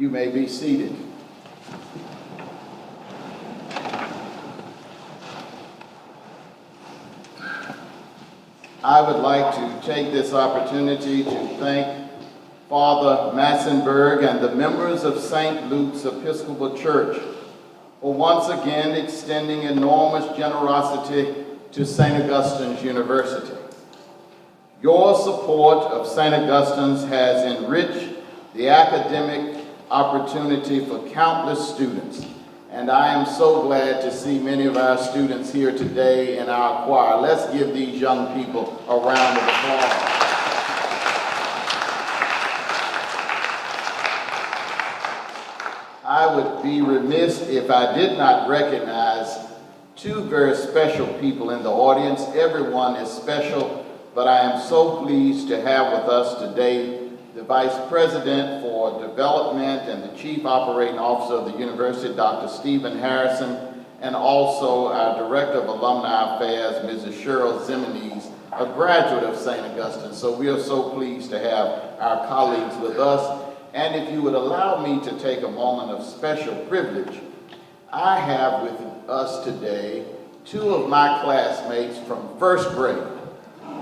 You may be seated. I would like to take this opportunity to thank Father Massenberg and the members of St. Luke's Episcopal Church for once again extending enormous generosity to St. Augustine's University. Your support of St. Augustine's has enriched the academic opportunity for countless students, and I am so glad to see many of our students here today in our choir. Let's give these young people a round of applause. I would be remiss if I did not recognize two very special people in the audience. Everyone is special, but I am so pleased to have with us today the Vice President for Development and the Chief Operating Officer of the University, Dr. Stephen Harrison, and also our Director of Alumni Affairs, Mrs. Cheryl Zimenez, a graduate of St. Augustine. So we are so pleased to have our colleagues with us. And if you would allow me to take a moment of special privilege, I have with us today two of my classmates from first grade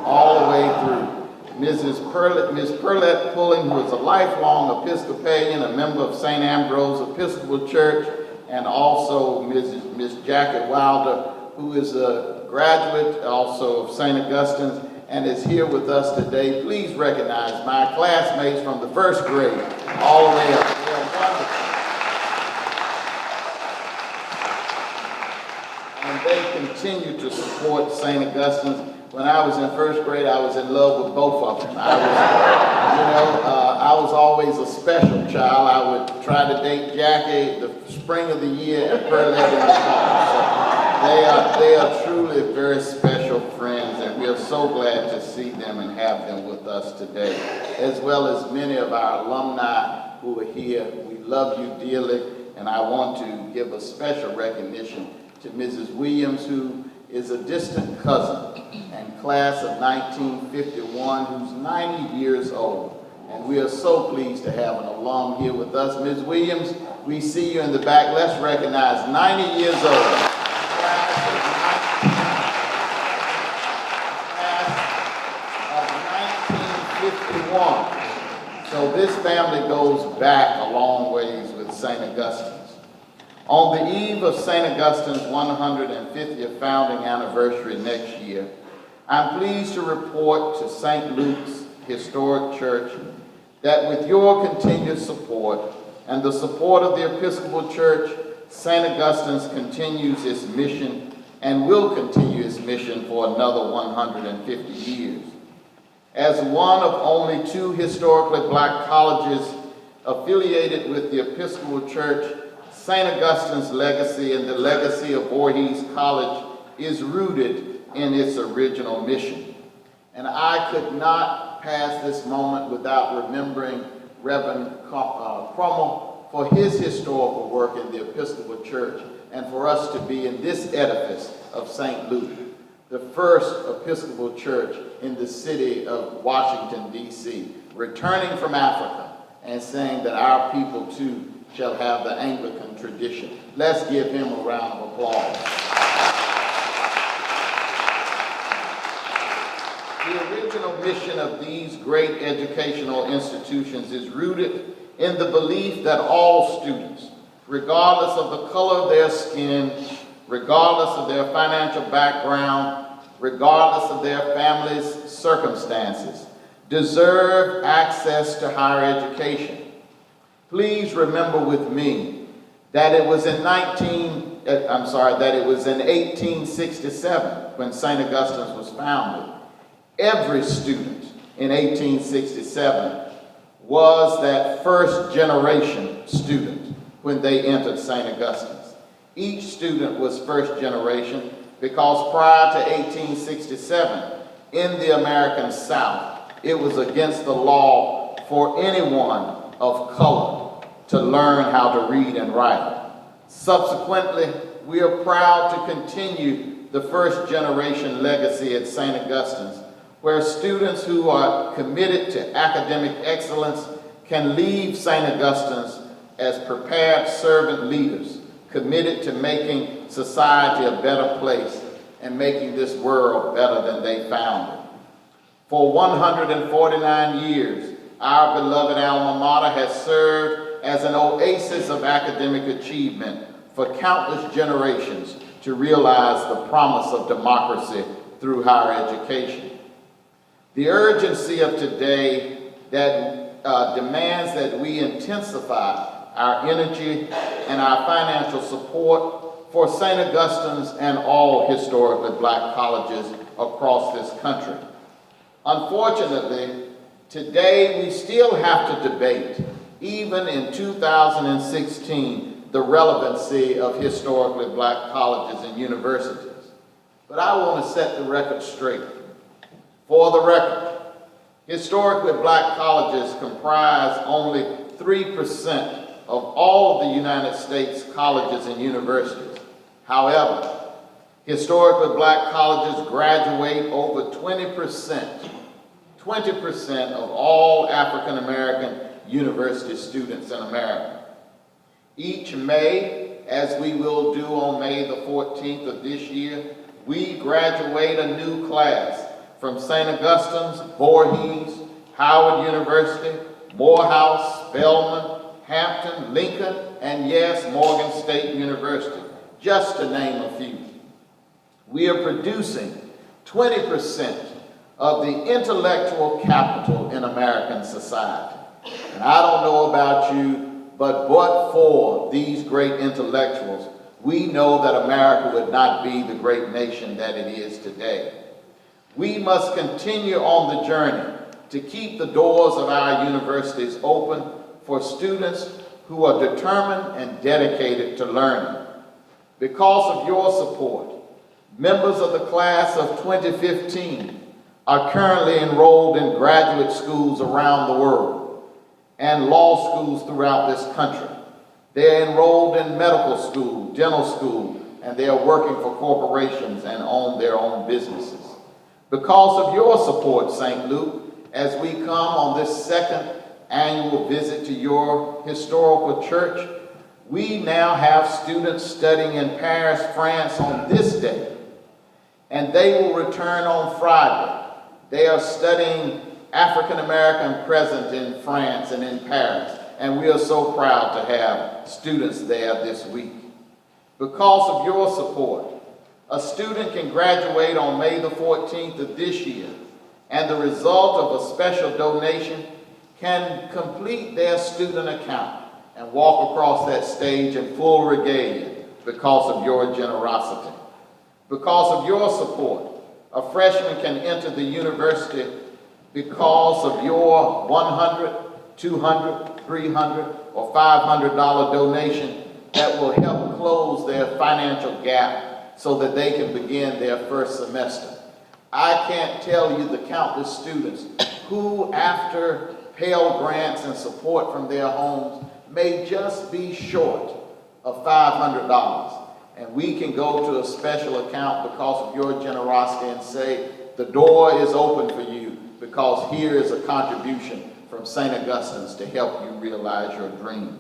all the way through. Miss Perlette Pulling, who is a lifelong Episcopalian, a member of St. Ambrose Episcopal Church, and also Miss Jackie Wilder, who is a graduate also of St. Augustine's and is here with us today. Please recognize my classmates from the first grade all the way up. They are wonderful. And they continue to support St. Augustine's. When I was in first grade, I was in love with both of them. I was always a special child. I would try to date Jackie the spring of the year and Perlette in the fall. So they are truly very special friends, and we are so glad to see them and have them with us today, as well as many of our alumni who are here. We love you dearly, and I want to give a special recognition to Mrs. Williams, who is a distant cousin and class of 1951, who's 90 years old. And we are so pleased to have an alum here with us. Ms. Williams, we see you in the back. Let's recognize 90 years old. So this family goes back a long ways with St. Augustine's. On the eve of St. Augustine's 150th founding anniversary next year, I'm pleased to report to St. Luke's Historic Church that with your continued support and the support of the Episcopal Church, St. Augustine's continues its mission and will continue its mission for another 150 years. As one of only two historically black colleges affiliated with the Episcopal Church, St. Augustine's legacy and the legacy of Voorhees College is rooted in its original mission. And I could not pass this moment without remembering Reverend Crummell for his historical work in the Episcopal Church and for us to be in this edifice of St. Luke, the first Episcopal church in the city of Washington, D.C., returning from Africa and saying that our people too shall have the Anglican tradition. Let's give him a round of applause. The original mission of these great educational institutions is rooted in the belief that all students, regardless of the color of their skin, regardless of their financial background, regardless of their family's circumstances, deserve access to higher education. Please remember with me that it was in 1867 when St. Augustine's was founded. Every student in 1867 was that first generation student when they entered St. Augustine's. Each student was first generation because prior to 1867, in the American South, it was against the law for anyone of color to learn how to read and write. Subsequently, we are proud to continue the first generation legacy at St. Augustine's, where students who are committed to academic excellence can leave St. Augustine's as prepared servant leaders committed to making society a better place and making this world better than they found it. For 149 years, our beloved alma mater has served as an oasis of academic achievement for countless generations to realize the promise of democracy through higher education. The urgency of today that demands that we intensify our energy and our financial support for St. Augustine's and all historically black colleges across this country. Unfortunately, today we still have to debate, even in 2016, the relevancy of historically black colleges and universities. But I want to set the record straight. For the record, historically black colleges comprise only 3% of all of the United States colleges and universities. However, historically black colleges graduate over 20% of all African American university students in America. Each May, as we will do on May the 14th of this year, we graduate a new class from St. Augustine's, Voorhees, Howard University, Morehouse, Spelman, Hampton, Lincoln, and yes, Morgan State University, just to name a few. We are producing 20% of the intellectual capital in American society. And I don't know about you, but for these great intellectuals, we know that America would not be the great nation that it is today. We must continue on the journey to keep the doors of our universities open for students who are determined and dedicated to learning. Because of your support, members of the class of 2015 are currently enrolled in graduate schools around the world and law schools throughout this country. They are enrolled in medical school, dental school, and they are working for corporations and own their own businesses. Because of your support, St. Luke, as we come on this second annual visit to your historical church, we now have students studying in Paris, France on this day, and they will return on Friday. They are studying African American present in France and in Paris, and we are so proud to have students there this week. Because of your support, a student can graduate on May the 14th of this year, and the result of a special donation can complete their student account and walk across that stage in full regalia because of your generosity. Because of your support, a freshman can enter the university because of your $100, $200, $300, or $500 donation that will help close their financial gap so that they can begin their first semester. I can't tell you the countless students who, after Pell Grants and support from their homes, may just be short of $500. And we can go to a special account because of your generosity and say, the door is open for you because here is a contribution from St. Augustine's to help you realize your dream.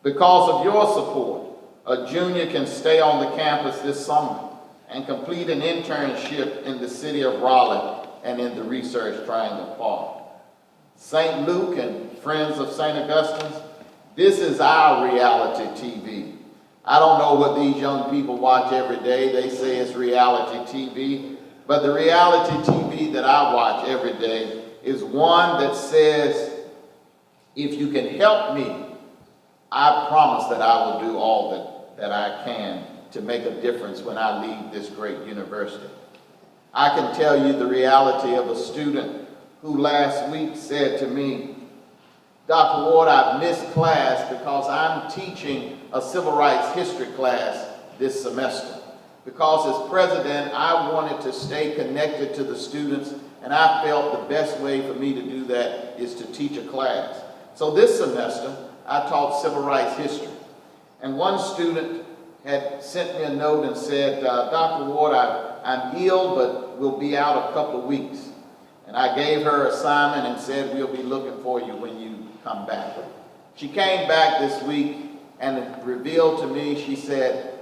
Because of your support, a junior can stay on the campus this summer and complete an internship in the city of Raleigh and in the Research Triangle Park. St. Luke and friends of St. Augustine's, this is our reality TV. I don't know what these young people watch every day. They say it's reality TV, but the reality TV that I watch every day is one that says, if you can help me, I promise that I will do all that I can to make a difference when I leave this great university. I can tell you the reality of a student who last week said to me, Dr. Ward, I've missed class because I'm teaching a civil rights history class this semester. Because as president, I wanted to stay connected to the students, and I felt the best way for me to do that is to teach a class. So this semester, I taught civil rights history. And one student had sent me a note and said, Dr. Ward, I'm ill, but we'll be out a couple of weeks. And I gave her an assignment and said, we'll be looking for you when you come back. She came back this week and revealed to me, she said,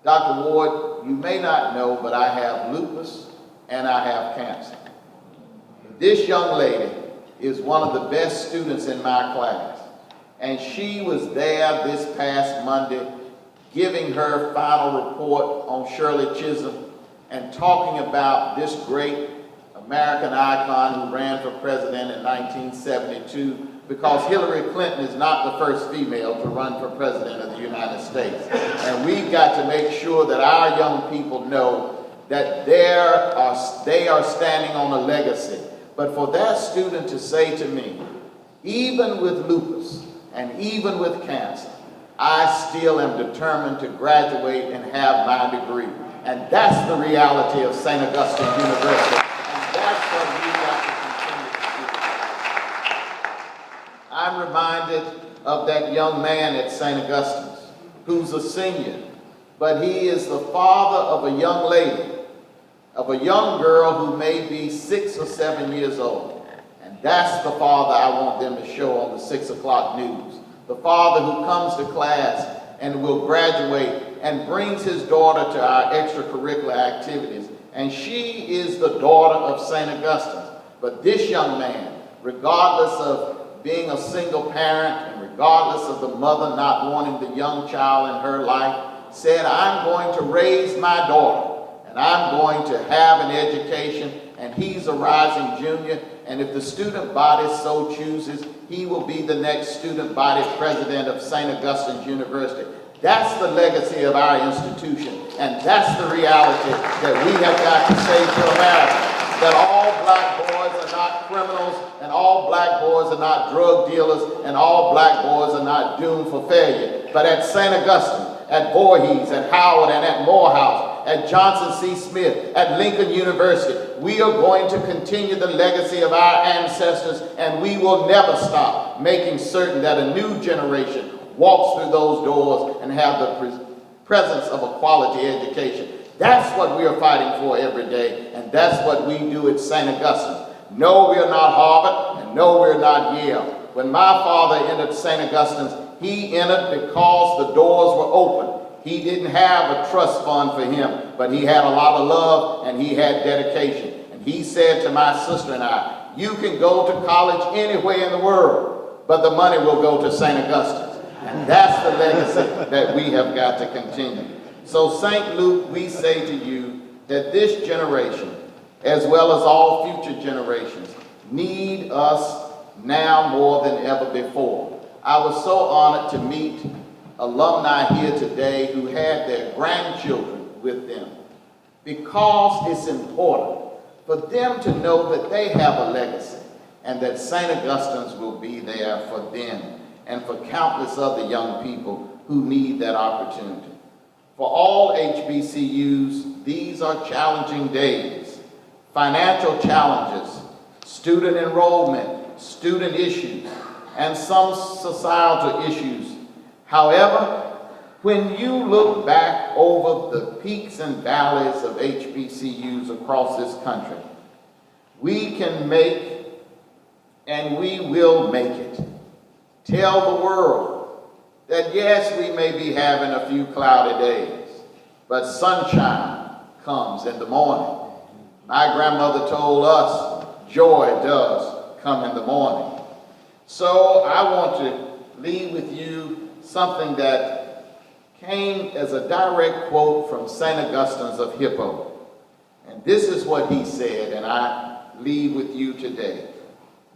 Dr. Ward, you may not know, but I have lupus and I have cancer. This young lady is one of the best students in my class, and she was there this past Monday giving her final report on Shirley Chisholm and talking about this great American icon who ran for president in 1972, because Hillary Clinton is not the first female to run for president of the United States. And we've got to make sure that our young people know that they are standing on a legacy. But for that student to say to me, even with lupus and even with cancer, I still am determined to graduate and have my degree. And that's the reality of St. Augustine University. And that's what we've got to continue to do. I'm reminded of that young man at St. Augustine's who's a senior, but he is the father of a young lady, of a young girl who may be 6 or 7 years old. And that's the father I want them to show on the 6 o'clock news. The father who comes to class and will graduate and brings his daughter to our extracurricular activities. And she is the daughter of St. Augustine's. But this young man, regardless of being a single parent and regardless of the mother not wanting the young child in her life, said, I'm going to raise my daughter and I'm going to have an education. And he's a rising junior, and if the student body so chooses, he will be the next student body president of St. Augustine's University. That's the legacy of our institution, and that's the reality that we have got to say to America, that all black boys are not criminals, and all black boys are not drug dealers, and all black boys are not doomed for failure. But at St. Augustine, at Voorhees, at Howard, and at Morehouse, at Johnson C. Smith, at Lincoln University, we are going to continue the legacy of our ancestors, and we will never stop making certain that a new generation walks through those doors and have the presence of a quality education. That's what we are fighting for every day, and that's what we do at St. Augustine. No, we are not Harvard, and no, we're not Yale. When my father entered St. Augustine's, he entered because the doors were open. He didn't have a trust fund for him, but he had a lot of love and he had dedication. And he said to my sister and I, you can go to college anywhere in the world, but the money will go to St. Augustine's. And that's the legacy that we have got to continue. So St. Luke, we say to you that this generation, as well as all future generations, need us now more than ever before. I was so honored to meet alumni here today who had their grandchildren with them, because it's important for them to know that they have a legacy and that St. Augustine's will be there for them and for countless other young people who need that opportunity. For all HBCUs, these are challenging days. Financial challenges, student enrollment, student issues, and some societal issues. However, when you look back over the peaks and valleys of HBCUs across this country, we can make and we will make it. Tell the world that yes, we may be having a few cloudy days, but sunshine comes in the morning. My grandmother told us joy does come in the morning. So I want to leave with you something that came as a direct quote from St. Augustine's of Hippo. And this is what he said, and I leave with you today.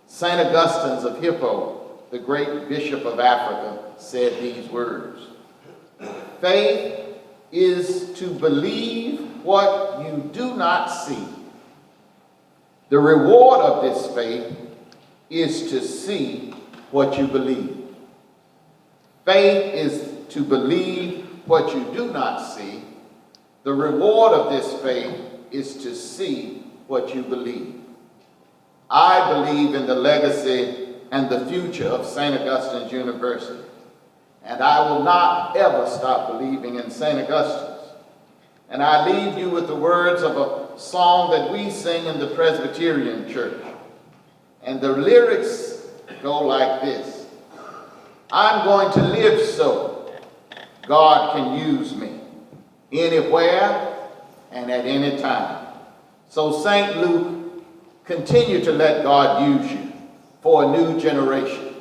St. Augustine's of Hippo, the great bishop of Africa, said these words: faith is to believe what you do not see. The reward of this faith is to see what you believe. Faith is to believe what you do not see. The reward of this faith is to see what you believe. I believe in the legacy and the future of St. Augustine's University, and I will not ever stop believing in St. Augustine's. And I leave you with the words of a song that we sing in the Presbyterian Church. And the lyrics go like this: I'm going to live so God can use me anywhere and at any time. So St. Luke, continue to let God use you for a new generation,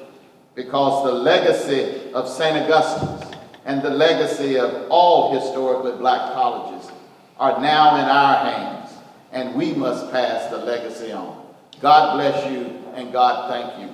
because the legacy of St. Augustine's and the legacy of all historically black colleges are now in our hands, and we must pass the legacy on. God bless you, and God thank you.